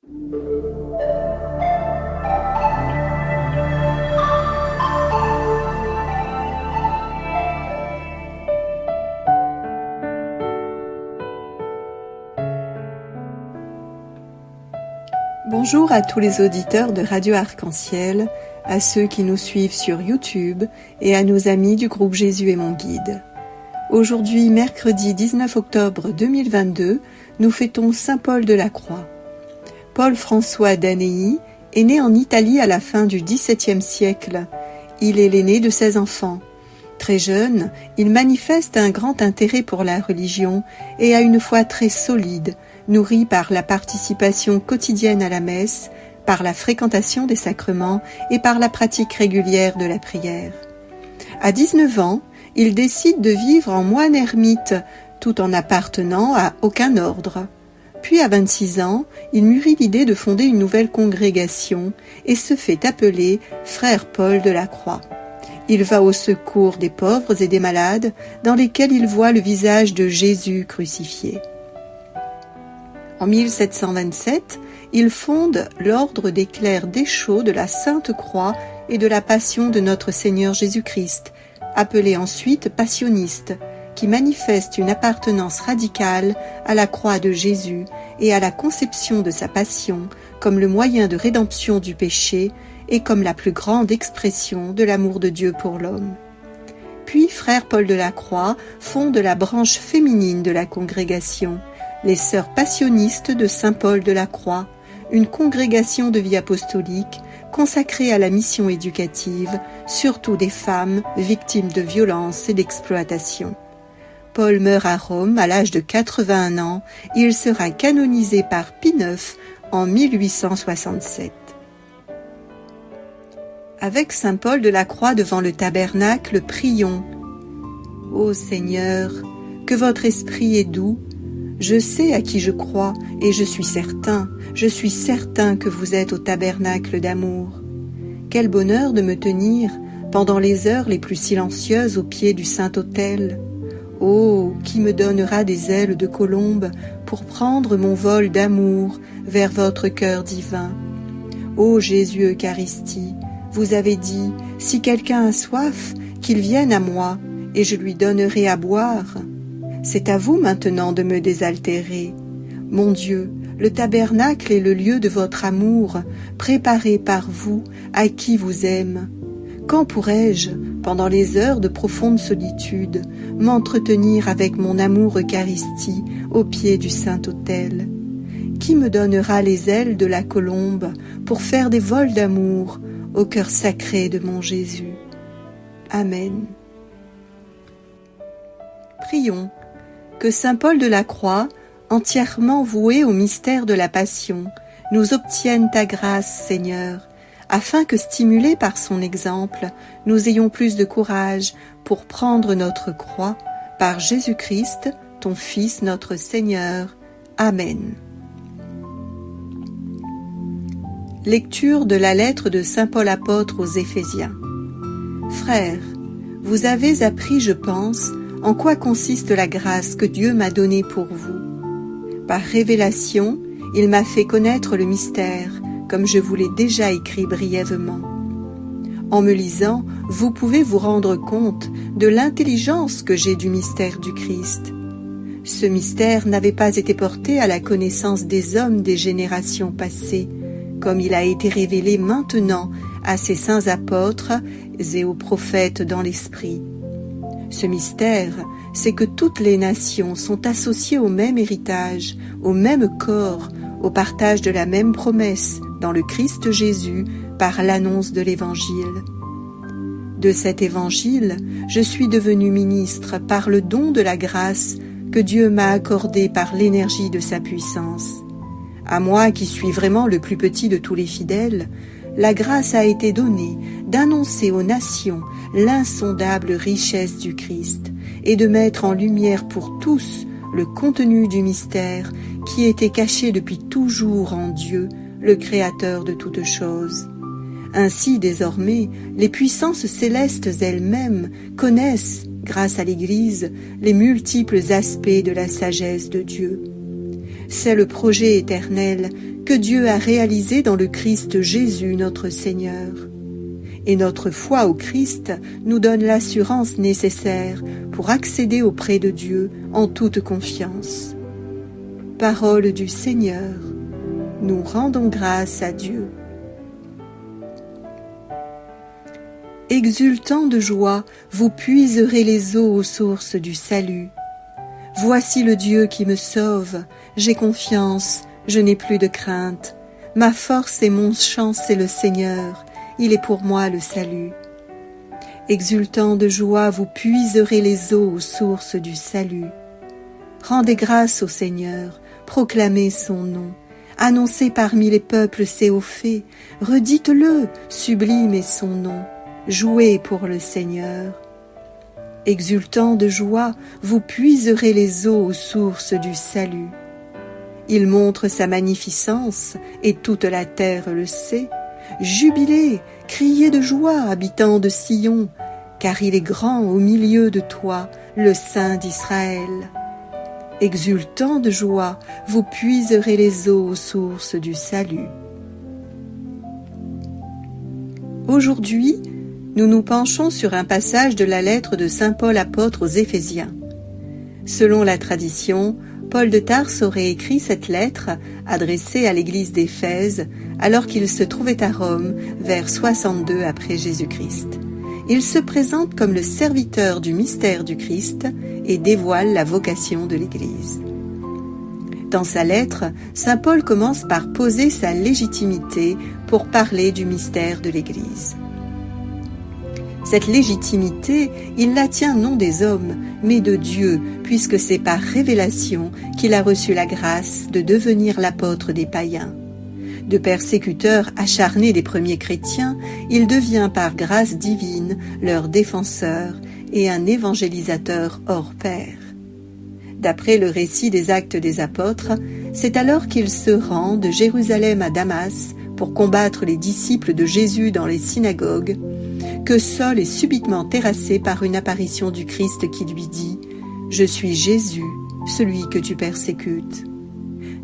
Bonjour à tous les auditeurs de Radio Arc-en-Ciel, à ceux qui nous suivent sur YouTube et à nos amis du groupe Jésus est mon guide. Aujourd'hui, mercredi 19 octobre 2022, nous fêtons Saint Paul de la Croix. Paul-François d'Annecy est né en Italie à la fin du XVIIe siècle. Il est l'aîné de 16 enfants. Très jeune, il manifeste un grand intérêt pour la religion et a une foi très solide, nourrie par la participation quotidienne à la messe, par la fréquentation des sacrements et par la pratique régulière de la prière. À 19 ans, il décide de vivre en moine ermite, tout en n'appartenant à aucun ordre. Puis à 26 ans, il mûrit l'idée de fonder une nouvelle congrégation et se fait appeler Frère Paul de la Croix. Il va au secours des pauvres et des malades, dans lesquels il voit le visage de Jésus crucifié. En 1727, il fonde l'ordre des clercs déchaux de la Sainte Croix et de la Passion de notre Seigneur Jésus-Christ, appelé ensuite passionniste, qui manifeste une appartenance radicale à la croix de Jésus et à la conception de sa passion comme le moyen de rédemption du péché et comme la plus grande expression de l'amour de Dieu pour l'homme. Puis frère Paul de la Croix fonde la branche féminine de la congrégation, les Sœurs passionnistes de Saint Paul de la Croix, une congrégation de vie apostolique consacrée à la mission éducative, surtout des femmes victimes de violences et d'exploitation. Paul meurt à Rome à l'âge de 81 ans et il sera canonisé par Pie IX en 1867. Avec Saint Paul de la Croix devant le tabernacle, prions. Ô Seigneur, que votre esprit est doux. Je sais à qui je crois et je suis certain que vous êtes au tabernacle d'amour. Quel bonheur de me tenir pendant les heures les plus silencieuses au pied du Saint-Autel. Oh, qui me donnera des ailes de colombe pour prendre mon vol d'amour vers votre cœur divin. Ô Jésus Eucharistie, vous avez dit, si quelqu'un a soif, qu'il vienne à moi, et je lui donnerai à boire. C'est à vous maintenant de me désaltérer. Mon Dieu, le tabernacle est le lieu de votre amour, préparé par vous, à qui vous aime. Quand pourrais-je, pendant les heures de profonde solitude, m'entretenir avec mon amour Eucharistie au pied du Saint-Autel? Qui me donnera les ailes de la colombe pour faire des vols d'amour au cœur sacré de mon Jésus? Amen. Prions que Saint Paul de la Croix, entièrement voué au mystère de la Passion, nous obtienne ta grâce, Seigneur, afin que, stimulés par son exemple, nous ayons plus de courage pour prendre notre croix par Jésus-Christ, ton Fils, notre Seigneur. Amen. Lecture de la lettre de Saint Paul apôtre aux Éphésiens. Frères, vous avez appris, je pense, en quoi consiste la grâce que Dieu m'a donnée pour vous. Par révélation, il m'a fait connaître le mystère, comme je vous l'ai déjà écrit brièvement. En me lisant, vous pouvez vous rendre compte de l'intelligence que j'ai du mystère du Christ. Ce mystère n'avait pas été porté à la connaissance des hommes des générations passées, comme il a été révélé maintenant à ses saints apôtres et aux prophètes dans l'Esprit. Ce mystère, c'est que toutes les nations sont associées au même héritage, au même corps, au partage de la même promesse dans le Christ Jésus par l'annonce de l'Évangile. De cet Évangile, je suis devenu ministre par le don de la grâce que Dieu m'a accordé par l'énergie de sa puissance. À moi qui suis vraiment le plus petit de tous les fidèles, la grâce a été donnée d'annoncer aux nations l'insondable richesse du Christ et de mettre en lumière pour tous le contenu du mystère qui était caché depuis toujours en Dieu, le Créateur de toutes choses. Ainsi, désormais, les puissances célestes elles-mêmes connaissent, grâce à l'Église, les multiples aspects de la sagesse de Dieu. C'est le projet éternel que Dieu a réalisé dans le Christ Jésus notre Seigneur. Et notre foi au Christ nous donne l'assurance nécessaire pour accéder auprès de Dieu en toute confiance. Parole du Seigneur, nous rendons grâce à Dieu. Exultant de joie, vous puiserez les eaux aux sources du salut. Voici le Dieu qui me sauve, j'ai confiance, je n'ai plus de crainte. Ma force et mon chant, c'est le Seigneur, il est pour moi le salut. Exultant de joie, vous puiserez les eaux aux sources du salut. Rendez grâce au Seigneur, proclamez son nom. Annoncez parmi les peuples ses hauts faits, redites-le, sublime est son nom. Jouez pour le Seigneur. Exultant de joie, vous puiserez les eaux aux sources du salut. Il montre sa magnificence, et toute la terre le sait. Jubilez, criez de joie, habitants de Sion, car il est grand au milieu de toi, le Saint d'Israël. Exultant de joie, vous puiserez les eaux aux sources du salut. Aujourd'hui, nous nous penchons sur un passage de la lettre de saint Paul apôtre aux Éphésiens. Selon la tradition, Paul de Tarse aurait écrit cette lettre adressée à l'église d'Éphèse alors qu'il se trouvait à Rome vers 62 après Jésus-Christ. Il se présente comme le serviteur du mystère du Christ et dévoile la vocation de l'Église. Dans sa lettre, saint Paul commence par poser sa légitimité pour parler du mystère de l'Église. Cette légitimité, il la tient non des hommes, mais de Dieu, puisque c'est par révélation qu'il a reçu la grâce de devenir l'apôtre des païens. De persécuteur acharné des premiers chrétiens, il devient par grâce divine leur défenseur et un évangélisateur hors pair. D'après le récit des Actes des Apôtres, c'est alors qu'il se rend de Jérusalem à Damas pour combattre les disciples de Jésus dans les synagogues, que Saul est subitement terrassé par une apparition du Christ qui lui dit « Je suis Jésus, celui que tu persécutes ».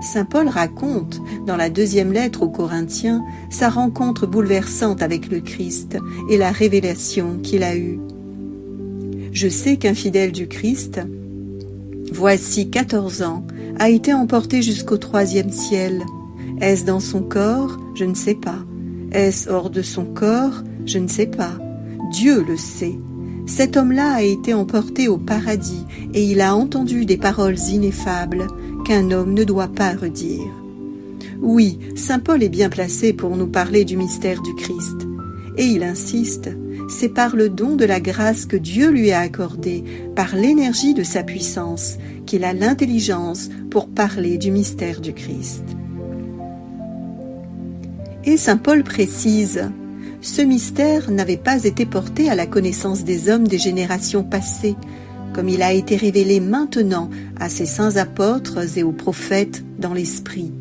Saint Paul raconte, dans la deuxième lettre aux Corinthiens, sa rencontre bouleversante avec le Christ et la révélation qu'il a eue. « Je sais qu'un fidèle du Christ, voici 14 ans, a été emporté jusqu'au 3e ciel. Est-ce dans son corps? Je ne sais pas. Est-ce hors de son corps? Je ne sais pas. Dieu le sait. Cet homme-là a été emporté au paradis et il a entendu des paroles ineffables qu'un homme ne doit pas redire. » Oui, saint Paul est bien placé pour nous parler du mystère du Christ. Et il insiste, c'est par le don de la grâce que Dieu lui a accordée, par l'énergie de sa puissance, qu'il a l'intelligence pour parler du mystère du Christ. Et saint Paul précise, ce mystère n'avait pas été porté à la connaissance des hommes des générations passées, comme il a été révélé maintenant à ses saints apôtres et aux prophètes dans l'Esprit.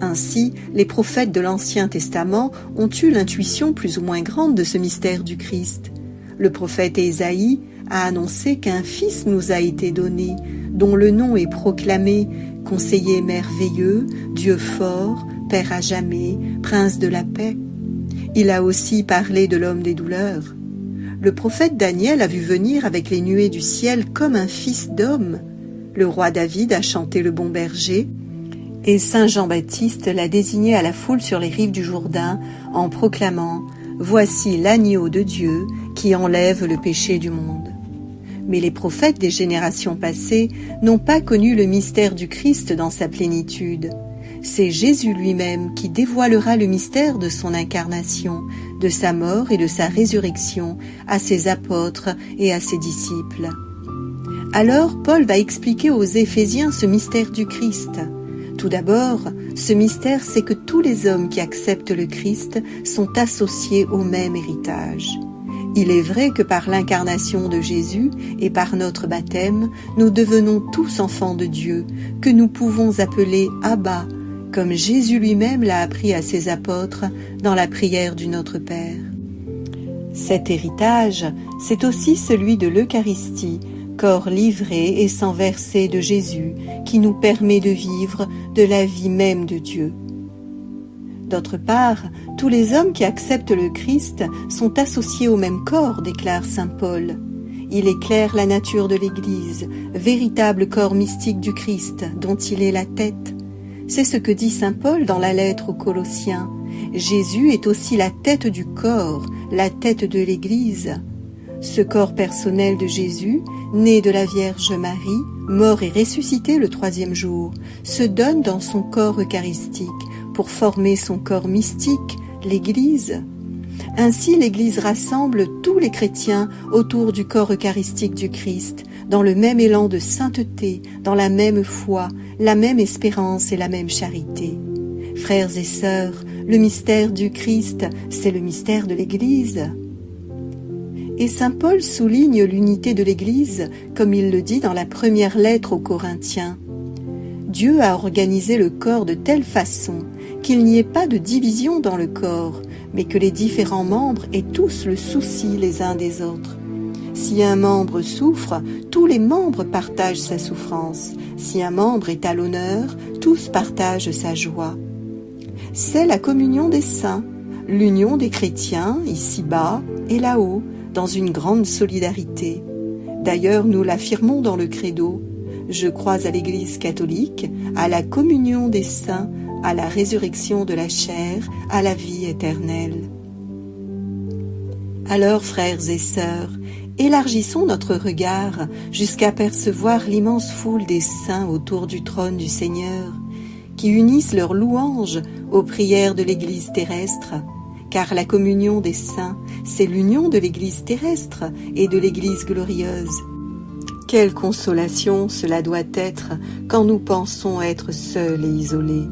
Ainsi, les prophètes de l'Ancien Testament ont eu l'intuition plus ou moins grande de ce mystère du Christ. Le prophète Ésaïe a annoncé qu'un fils nous a été donné, dont le nom est proclamé « Conseiller merveilleux, Dieu fort, Père à jamais, Prince de la paix ». Il a aussi parlé de l'homme des douleurs. Le prophète Daniel a vu venir avec les nuées du ciel comme un fils d'homme. Le roi David a chanté le bon berger, et saint Jean-Baptiste l'a désigné à la foule sur les rives du Jourdain en proclamant « Voici l'agneau de Dieu qui enlève le péché du monde ». Mais les prophètes des générations passées n'ont pas connu le mystère du Christ dans sa plénitude. C'est Jésus lui-même qui dévoilera le mystère de son incarnation, de sa mort et de sa résurrection à ses apôtres et à ses disciples. Alors Paul va expliquer aux Éphésiens ce mystère du Christ. Tout d'abord, ce mystère, c'est que tous les hommes qui acceptent le Christ sont associés au même héritage. Il est vrai que par l'incarnation de Jésus et par notre baptême, nous devenons tous enfants de Dieu, que nous pouvons appeler Abba, comme Jésus lui-même l'a appris à ses apôtres dans la prière du Notre Père. Cet héritage, c'est aussi celui de l'Eucharistie, corps livré et sang versé de Jésus qui nous permet de vivre de la vie même de Dieu. D'autre part, tous les hommes qui acceptent le Christ sont associés au même corps, déclare saint Paul. Il éclaire la nature de l'Église, véritable corps mystique du Christ dont il est la tête. C'est ce que dit saint Paul dans la lettre aux Colossiens. Jésus est aussi la tête du corps, la tête de l'Église. Ce corps personnel de Jésus, né de la Vierge Marie, mort et ressuscité le 3e jour, se donne dans son corps eucharistique pour former son corps mystique, l'Église. Ainsi, l'Église rassemble tous les chrétiens autour du corps eucharistique du Christ, dans le même élan de sainteté, dans la même foi, la même espérance et la même charité. Frères et sœurs, le mystère du Christ, c'est le mystère de l'Église. Et saint Paul souligne l'unité de l'Église, comme il le dit dans la première lettre aux Corinthiens. Dieu a organisé le corps de telle façon qu'il n'y ait pas de division dans le corps, mais que les différents membres aient tous le souci les uns des autres. Si un membre souffre, tous les membres partagent sa souffrance. Si un membre est à l'honneur, tous partagent sa joie. C'est la communion des saints, l'union des chrétiens, ici-bas et là-haut, dans une grande solidarité. D'ailleurs, nous l'affirmons dans le credo. Je crois à l'Église catholique, à la communion des saints, à la résurrection de la chair, à la vie éternelle. Alors, frères et sœurs, élargissons notre regard jusqu'à percevoir l'immense foule des saints autour du trône du Seigneur, qui unissent leurs louanges aux prières de l'Église terrestre, car la communion des saints, c'est l'union de l'Église terrestre et de l'Église glorieuse. Quelle consolation cela doit être quand nous pensons être seuls et isolés.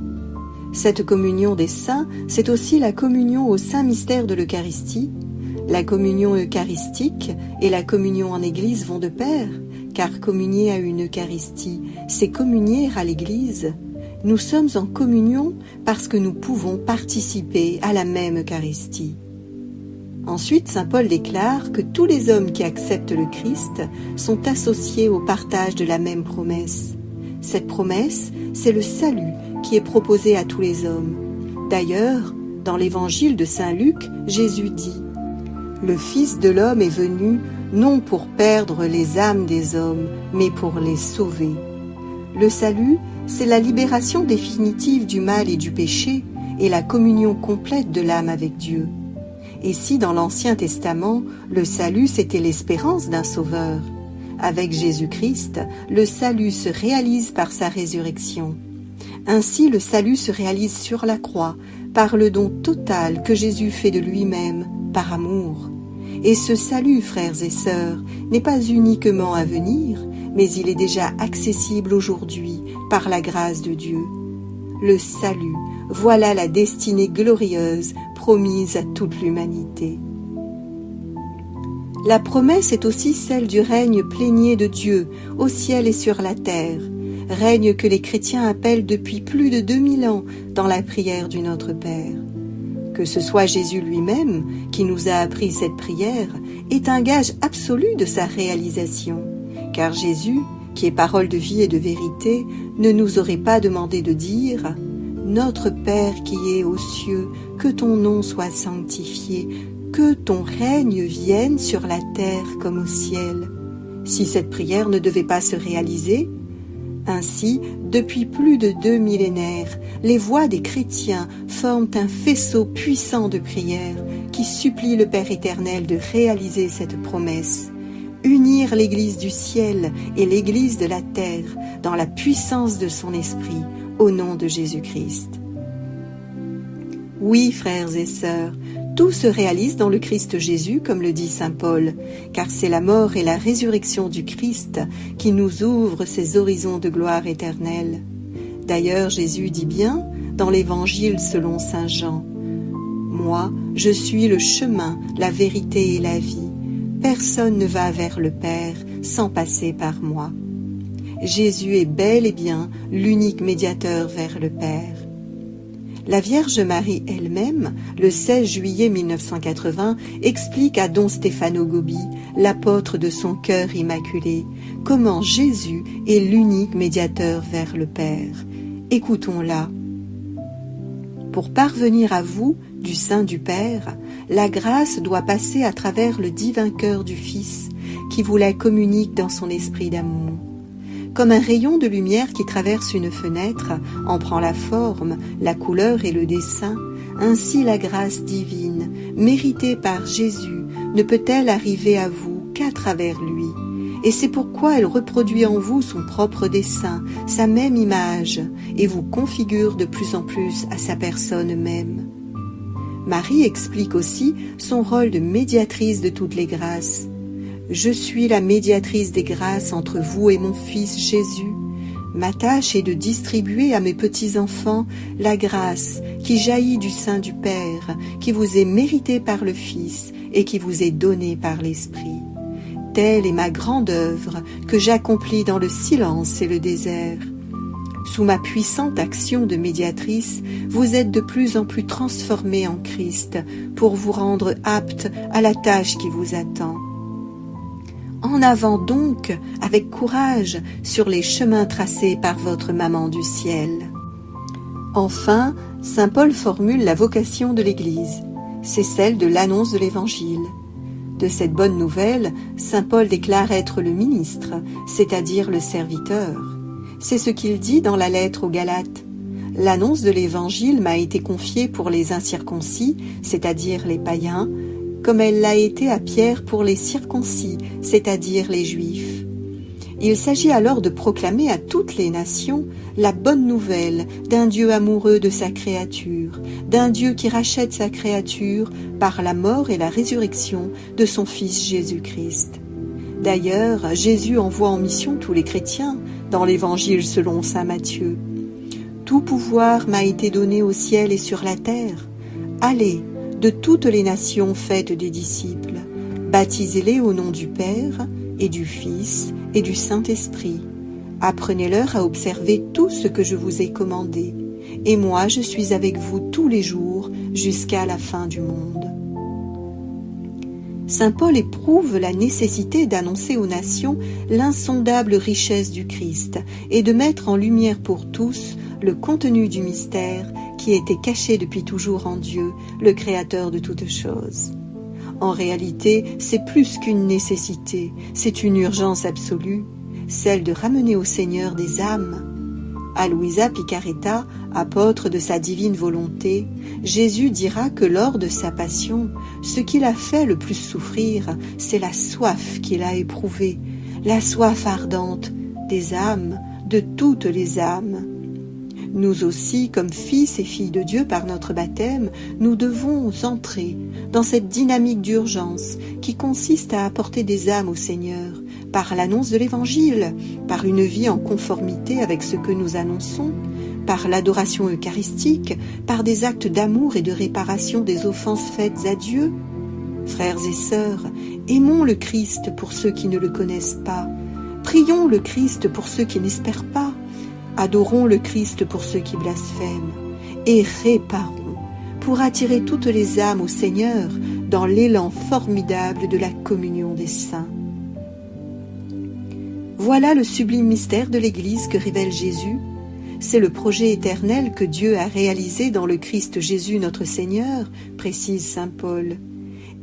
Cette communion des saints, c'est aussi la communion au saint mystère de l'Eucharistie. La communion eucharistique et la communion en Église vont de pair, car communier à une Eucharistie, c'est communier à l'Église. Nous sommes en communion parce que nous pouvons participer à la même Eucharistie. Ensuite, saint Paul déclare que tous les hommes qui acceptent le Christ sont associés au partage de la même promesse. Cette promesse, c'est le salut qui est proposé à tous les hommes. D'ailleurs, dans l'évangile de saint Luc, Jésus dit « Le Fils de l'homme est venu non pour perdre les âmes des hommes, mais pour les sauver. » Le salut, c'est la libération définitive du mal et du péché et la communion complète de l'âme avec Dieu. Et si dans l'Ancien Testament, le salut c'était l'espérance d'un sauveur, avec Jésus-Christ, le salut se réalise par sa résurrection. Ainsi, le salut se réalise sur la croix, par le don total que Jésus fait de lui-même, par amour. Et ce salut, frères et sœurs, n'est pas uniquement à venir, mais il est déjà accessible aujourd'hui par la grâce de Dieu. Le salut, voilà la destinée glorieuse promise à toute l'humanité. La promesse est aussi celle du règne plénier de Dieu au ciel et sur la terre, règne que les chrétiens appellent depuis plus de 2000 ans dans la prière du Notre Père. Que ce soit Jésus lui-même qui nous a appris cette prière est un gage absolu de sa réalisation, car Jésus, qui est parole de vie et de vérité, ne nous aurait pas demandé de dire « Notre Père qui es aux cieux, que ton nom soit sanctifié, que ton règne vienne sur la terre comme au ciel. » Si cette prière ne devait pas se réaliser, ainsi, depuis plus de 2 millénaires, les voix des chrétiens forment un faisceau puissant de prières qui supplie le Père éternel de réaliser cette promesse, unir l'Église du ciel et l'Église de la terre dans la puissance de son esprit, au nom de Jésus-Christ. Oui, frères et sœurs, tout se réalise dans le Christ Jésus, comme le dit saint Paul, car c'est la mort et la résurrection du Christ qui nous ouvrent ces horizons de gloire éternelle. D'ailleurs, Jésus dit bien, dans l'Évangile selon saint Jean, « Moi, je suis le chemin, la vérité et la vie. Personne ne va vers le Père sans passer par moi. » Jésus est bel et bien l'unique médiateur vers le Père. La Vierge Marie elle-même, le 16 juillet 1980, explique à don Stefano Gobbi, l'apôtre de son cœur immaculé, comment Jésus est l'unique médiateur vers le Père. Écoutons-la. Pour parvenir à vous, du sein du Père, la grâce doit passer à travers le divin cœur du Fils, qui vous la communique dans son esprit d'amour. Comme un rayon de lumière qui traverse une fenêtre, en prend la forme, la couleur et le dessin, ainsi la grâce divine, méritée par Jésus, ne peut-elle arriver à vous qu'à travers lui. Et c'est pourquoi elle reproduit en vous son propre dessin, sa même image, et vous configure de plus en plus à sa personne même. Marie explique aussi son rôle de médiatrice de toutes les grâces. Je suis la médiatrice des grâces entre vous et mon Fils Jésus. Ma tâche est de distribuer à mes petits-enfants la grâce qui jaillit du sein du Père, qui vous est méritée par le Fils et qui vous est donnée par l'Esprit. Telle est ma grande œuvre que j'accomplis dans le silence et le désert. Sous ma puissante action de médiatrice, vous êtes de plus en plus transformés en Christ pour vous rendre aptes à la tâche qui vous attend. En avant donc, avec courage, sur les chemins tracés par votre maman du ciel. Enfin, saint Paul formule la vocation de l'Église. C'est celle de l'annonce de l'Évangile. De cette bonne nouvelle, saint Paul déclare être le ministre, c'est-à-dire le serviteur. C'est ce qu'il dit dans la lettre aux Galates. L'annonce de l'Évangile m'a été confiée pour les incirconcis, c'est-à-dire les païens, comme elle l'a été à Pierre pour les circoncis, c'est-à-dire les Juifs. Il s'agit alors de proclamer à toutes les nations la bonne nouvelle d'un Dieu amoureux de sa créature, d'un Dieu qui rachète sa créature par la mort et la résurrection de son Fils Jésus-Christ. D'ailleurs, Jésus envoie en mission tous les chrétiens dans l'Évangile selon saint Matthieu. « Tout pouvoir m'a été donné au ciel et sur la terre. Allez, de toutes les nations faites des disciples, baptisez-les au nom du Père et du Fils et du Saint-Esprit. Apprenez-leur à observer tout ce que je vous ai commandé, et moi je suis avec vous tous les jours jusqu'à la fin du monde. » Saint Paul éprouve la nécessité d'annoncer aux nations l'insondable richesse du Christ et de mettre en lumière pour tous le contenu du mystère qui était caché depuis toujours en Dieu, le Créateur de toutes choses. En réalité, c'est plus qu'une nécessité, c'est une urgence absolue, celle de ramener au Seigneur des âmes. À Luisa Picaretta, apôtre de sa divine volonté, Jésus dira que lors de sa passion, ce qui l'a fait le plus souffrir, c'est la soif qu'il a éprouvée, la soif ardente des âmes, de toutes les âmes. Nous aussi, comme fils et filles de Dieu par notre baptême, nous devons entrer dans cette dynamique d'urgence qui consiste à apporter des âmes au Seigneur, par l'annonce de l'Évangile, par une vie en conformité avec ce que nous annonçons, par l'adoration eucharistique, par des actes d'amour et de réparation des offenses faites à Dieu. Frères et sœurs, aimons le Christ pour ceux qui ne le connaissent pas, prions le Christ pour ceux qui n'espèrent pas, adorons le Christ pour ceux qui blasphèment, et réparons pour attirer toutes les âmes au Seigneur dans l'élan formidable de la communion des saints. Voilà le sublime mystère de l'Église que révèle Jésus. C'est le projet éternel que Dieu a réalisé dans le Christ Jésus notre Seigneur, précise saint Paul.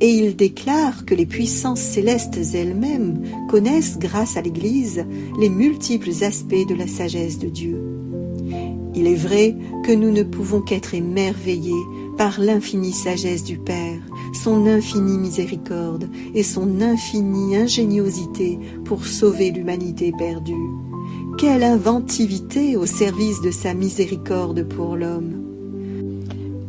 Et il déclare que les puissances célestes elles-mêmes connaissent, grâce à l'Église, les multiples aspects de la sagesse de Dieu. Il est vrai que nous ne pouvons qu'être émerveillés par l'infinie sagesse du Père, son infinie miséricorde et son infinie ingéniosité pour sauver l'humanité perdue. Quelle inventivité au service de sa miséricorde pour l'homme!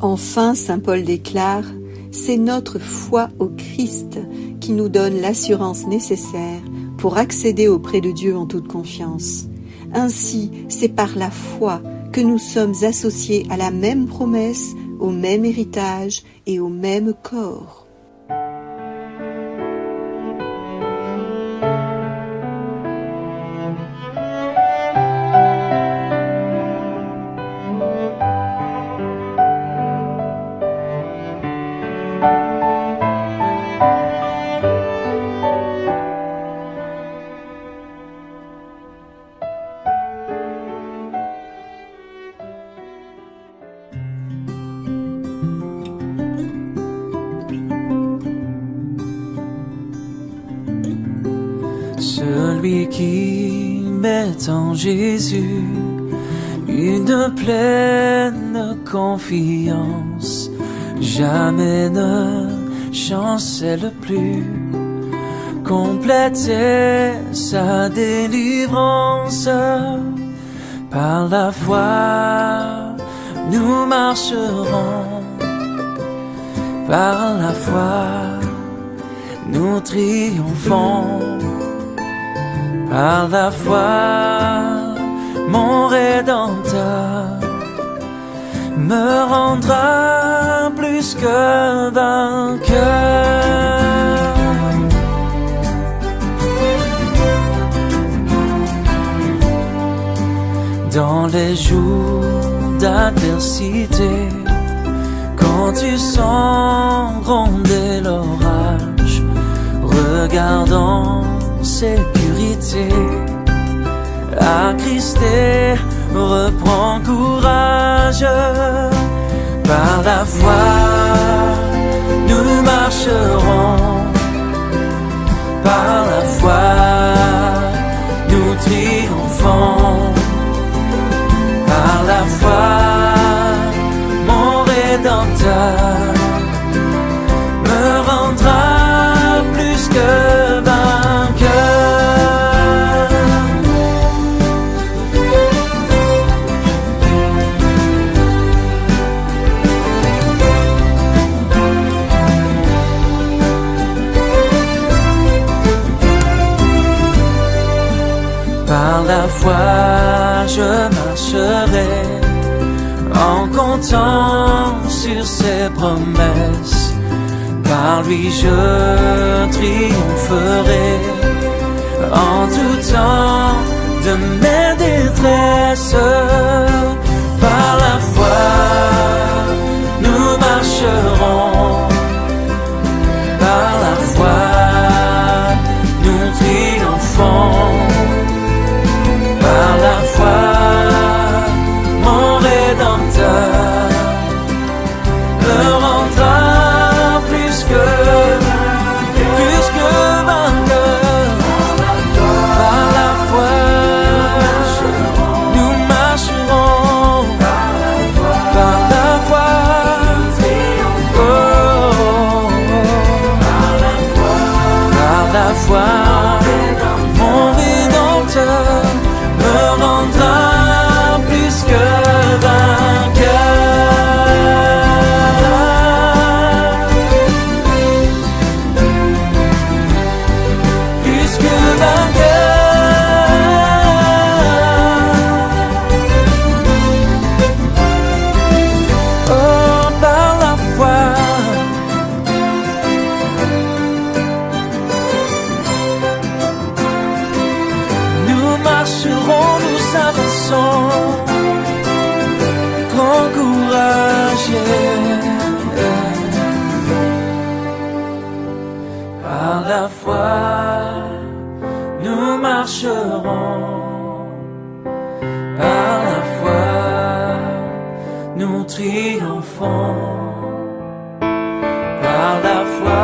Enfin, saint Paul déclare: c'est notre foi au Christ qui nous donne l'assurance nécessaire pour accéder auprès de Dieu en toute confiance. Ainsi, c'est par la foi que nous sommes associés à la même promesse, au même héritage et au même corps. Celui qui met en Jésus une pleine confiance, jamais ne chancelle plus, compléter sa délivrance. Par la foi, nous marcherons, par la foi, nous triomphons, par la foi, mon Rédempteur me rendra plus que vainqueur. Dans les jours d'adversité, quand tu sens gronder l'orage, regarde en sécurité, attristé, reprends courage. Par la foi, nous marcherons, par la foi, nous triomphons. Par la foi, mon Rédempteur me rendra plus que vainqueur. Par la foi, je marcherai en comptant sur ses promesses. Par lui je triompherai en tout temps de mes détresses. Par la foi, nous marcherons, par la foi, nous triomphons. Par la foi, mon Rédempteur me rendra plus que vainqueur. Par la foi, nous marcherons. Par la foi, oh, par la foi, mon Rédempteur me rendra plus que vainqueur. Plus que vainqueur. Oh, par la foi, nous marcherons, nous avançons, grand courage. Par la foi, nous marcherons, par la foi, nous triomphons. Par la foi,